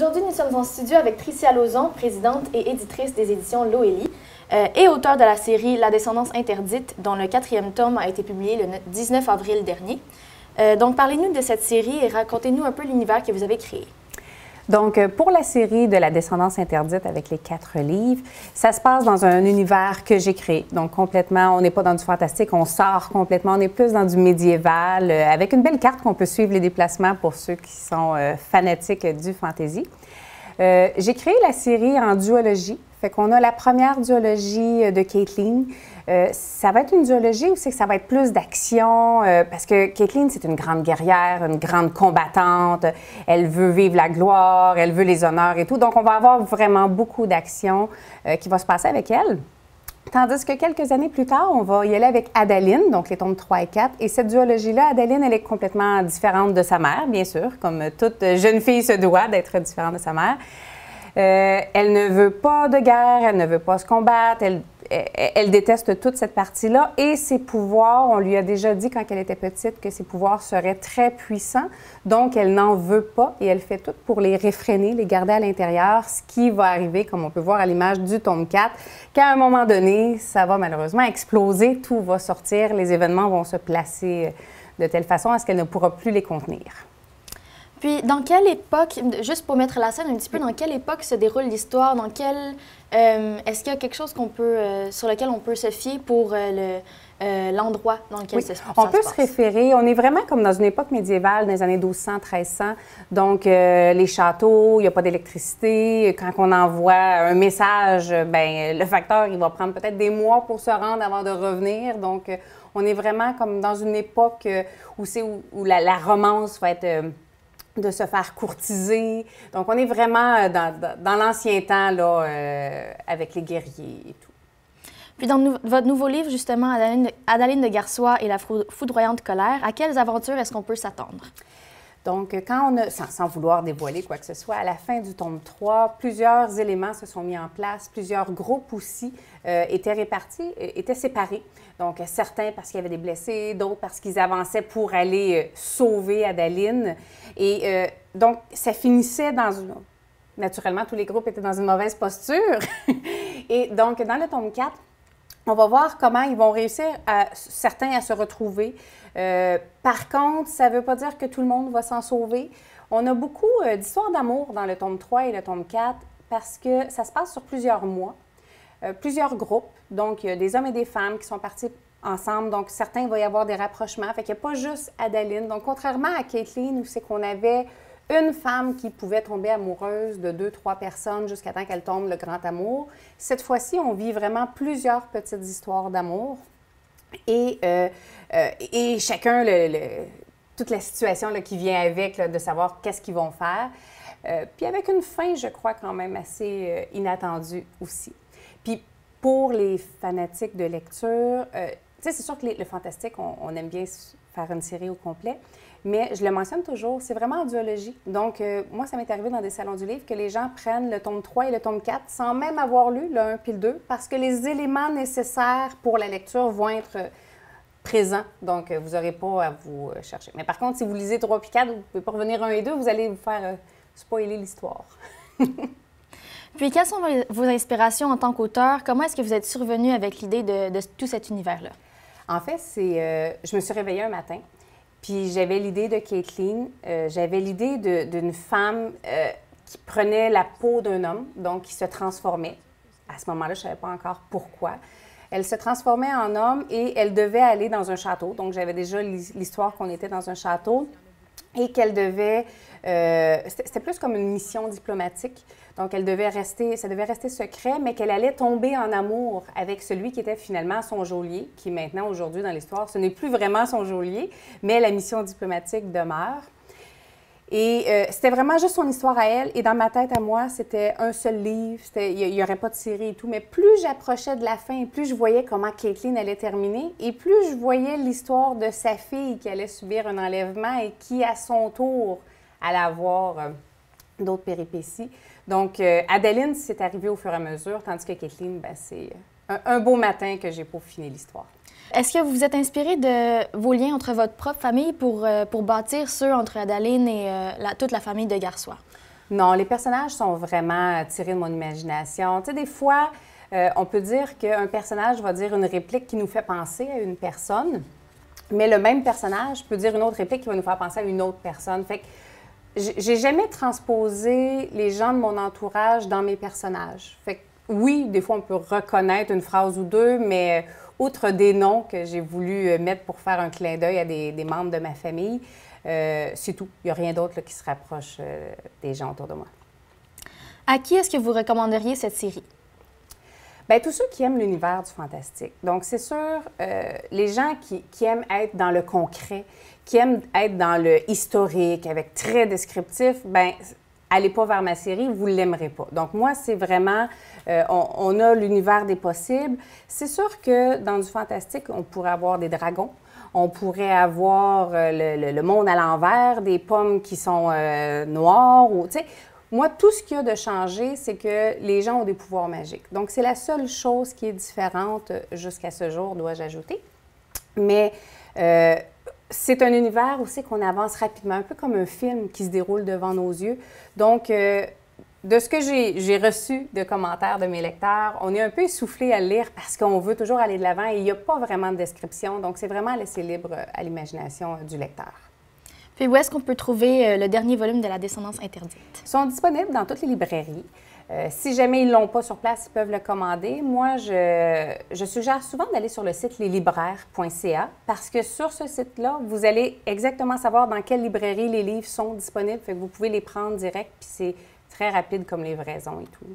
Aujourd'hui, nous sommes en studio avec Tricia Lauzon, présidente et éditrice des éditions Loélie, et auteure de la série La descendance interdite, dont le 4e tome a été publié le 19 avril dernier. Donc, parlez-nous de cette série et racontez-nous un peu l'univers que vous avez créé. Donc, pour la série de La descendance interdite avec les 4 livres, ça se passe dans un univers que j'ai créé. Donc, complètement, on n'est pas dans du fantastique, on sort complètement, on est plus dans du médiéval, avec une belle carte qu'on peut suivre les déplacements pour ceux qui sont fanatiques du fantasy. J'ai créé la série en duologie. Fait qu'on a la première duologie de Caitlin. Ça va être une duologie où c'est que ça va être plus d'action, parce que Caitlin, c'est une grande guerrière, une grande combattante. Elle veut vivre la gloire, elle veut les honneurs et tout. Donc, on va avoir vraiment beaucoup d'action qui va se passer avec elle. Tandis que quelques années plus tard, on va y aller avec Adaline, donc les tomes 3 et 4. Et cette duologie-là, Adaline, elle est complètement différente de sa mère, bien sûr, comme toute jeune fille se doit d'être différente de sa mère. Elle ne veut pas de guerre, elle ne veut pas se combattre, elle déteste toute cette partie-là. Et ses pouvoirs, on lui a déjà dit quand elle était petite que ses pouvoirs seraient très puissants. Donc, elle n'en veut pas et elle fait tout pour les réfréner, les garder à l'intérieur, ce qui va arriver, comme on peut voir à l'image du tome 4, qu'à un moment donné, ça va malheureusement exploser, tout va sortir, les événements vont se placer de telle façon à ce qu'elle ne pourra plus les contenir. Puis, dans quelle époque, juste pour mettre la scène un petit peu, dans quelle époque se déroule l'histoire? Est-ce qu'il y a quelque chose sur lequel on peut se fier pour l'endroit dans lequel ça se passe? On peut se référer. On est vraiment comme dans une époque médiévale, dans les années 1200, 1300. Donc, les châteaux, il n'y a pas d'électricité. Quand on envoie un message, ben le facteur, il va prendre peut-être des mois pour se rendre avant de revenir. Donc, on est vraiment comme dans une époque où la romance va être... de se faire courtiser. Donc, on est vraiment dans l'ancien temps, là, avec les guerriers et tout. Puis, dans votre nouveau livre, justement, Adaline de Garçois et la foudroyante colère, à quelles aventures est-ce qu'on peut s'attendre? Donc, quand on a, sans vouloir dévoiler quoi que ce soit, à la fin du tome 3, plusieurs éléments se sont mis en place, plusieurs groupes aussi étaient répartis, étaient séparés. Donc, certains parce qu'il y avait des blessés, d'autres parce qu'ils avançaient pour aller sauver Adaline. Et donc, ça finissait dans une... Naturellement, tous les groupes étaient dans une mauvaise posture. Et donc, dans le tome 4, on va voir comment ils vont réussir, certains, à se retrouver. Par contre, ça ne veut pas dire que tout le monde va s'en sauver. On a beaucoup d'histoires d'amour dans le tome 3 et le tome 4 parce que ça se passe sur plusieurs mois, plusieurs groupes. Donc, il y a des hommes et des femmes qui sont partis ensemble. Donc, certains, il va y avoir des rapprochements. Fait qu'il n'y a pas juste Adaline. Donc, contrairement à Caitlin, où c'est qu'on avait une femme qui pouvait tomber amoureuse de 2-3 personnes jusqu'à temps qu'elle tombe le grand amour. Cette fois-ci, on vit vraiment plusieurs petites histoires d'amour. Et chacun, toute la situation là, qui vient avec, là, de savoir qu'est-ce qu'ils vont faire. Puis avec une fin, je crois, quand même assez inattendue aussi. Puis pour les fanatiques de lecture, tu sais, c'est sûr que le fantastique, on aime bien faire une série au complet. Mais je le mentionne toujours, c'est vraiment en duologie. Donc, moi, ça m'est arrivé dans des salons du livre que les gens prennent le tome 3 et le tome 4 sans même avoir lu le 1 puis le 2 parce que les éléments nécessaires pour la lecture vont être présents. Donc, vous n'aurez pas à vous chercher. Mais par contre, si vous lisez 3 puis 4, vous ne pouvez pas revenir 1 et 2, vous allez vous faire spoiler l'histoire. Puis, quelles sont vos inspirations en tant qu'auteur? Comment est-ce que vous êtes survenu avec l'idée de tout cet univers-là? En fait, je me suis réveillée un matin. Puis j'avais l'idée de Caitlin, j'avais l'idée d'une femme qui prenait la peau d'un homme, donc qui se transformait. À ce moment-là, je ne savais pas encore pourquoi. Elle se transformait en homme et elle devait aller dans un château. Donc j'avais déjà l'histoire qu'on était dans un château et qu'elle devait... c'était plus comme une mission diplomatique. Donc, ça devait rester secret, mais qu'elle allait tomber en amour avec celui qui était finalement son geôlier, qui maintenant, aujourd'hui, dans l'histoire, ce n'est plus vraiment son geôlier, mais la mission diplomatique demeure. Et c'était vraiment juste son histoire à elle. Et dans ma tête à moi, c'était un seul livre, il n'y aurait pas de série et tout. Mais plus j'approchais de la fin, et plus je voyais comment Caitlin allait terminer, et plus je voyais l'histoire de sa fille qui allait subir un enlèvement et qui, à son tour, allait avoir d'autres péripéties. Donc, Adaline, c'est arrivé au fur et à mesure, tandis que Caitlin, c'est un beau matin que j'ai peaufiné l'histoire. Est-ce que vous vous êtes inspiré de vos liens entre votre propre famille pour bâtir ceux entre Adaline et toute la famille de Garçois? Non, les personnages sont vraiment tirés de mon imagination. Tu sais, des fois, on peut dire qu'un personnage va dire une réplique qui nous fait penser à une personne, mais le même personnage peut dire une autre réplique qui va nous faire penser à une autre personne. Fait que j'ai jamais transposé les gens de mon entourage dans mes personnages. Fait que oui, des fois, on peut reconnaître une phrase ou deux, mais outre des noms que j'ai voulu mettre pour faire un clin d'œil à des membres de ma famille, c'est tout. Il n'y a rien d'autre qui se rapproche des gens autour de moi. À qui est-ce que vous recommanderiez cette série? Bien, tous ceux qui aiment l'univers du fantastique. Donc, c'est sûr, les gens qui aiment être dans le concret, qui aiment être dans le historique, avec très descriptif, bien, allez pas vers ma série, vous ne l'aimerez pas. Donc, moi, c'est vraiment, on a l'univers des possibles. C'est sûr que dans du fantastique, on pourrait avoir des dragons, on pourrait avoir le monde à l'envers, des pommes qui sont noires, ou, tu sais, moi, tout ce qu'il y a de changé, c'est que les gens ont des pouvoirs magiques. Donc, c'est la seule chose qui est différente jusqu'à ce jour, dois-je ajouter. Mais c'est un univers aussi qu'on avance rapidement, un peu comme un film qui se déroule devant nos yeux. Donc, de ce que j'ai reçu de commentaires de mes lecteurs, on est un peu essoufflé à le lire parce qu'on veut toujours aller de l'avant et il n'y a pas vraiment de description. Donc, c'est vraiment laissé libre à l'imagination du lecteur. Puis où est-ce qu'on peut trouver le dernier volume de La Descendance interdite? Ils sont disponibles dans toutes les librairies. Si jamais ils ne l'ont pas sur place, ils peuvent le commander. Moi, je suggère souvent d'aller sur le site leslibraires.ca parce que sur ce site-là, vous allez exactement savoir dans quelle librairie les livres sont disponibles. Fait que vous pouvez les prendre direct, puis c'est très rapide comme livraison et tout.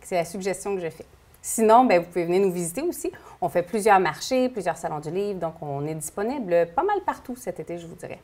C'est la suggestion que je fais. Sinon, bien, vous pouvez venir nous visiter aussi. On fait plusieurs marchés, plusieurs salons du livre, donc on est disponible pas mal partout cet été, je vous dirais.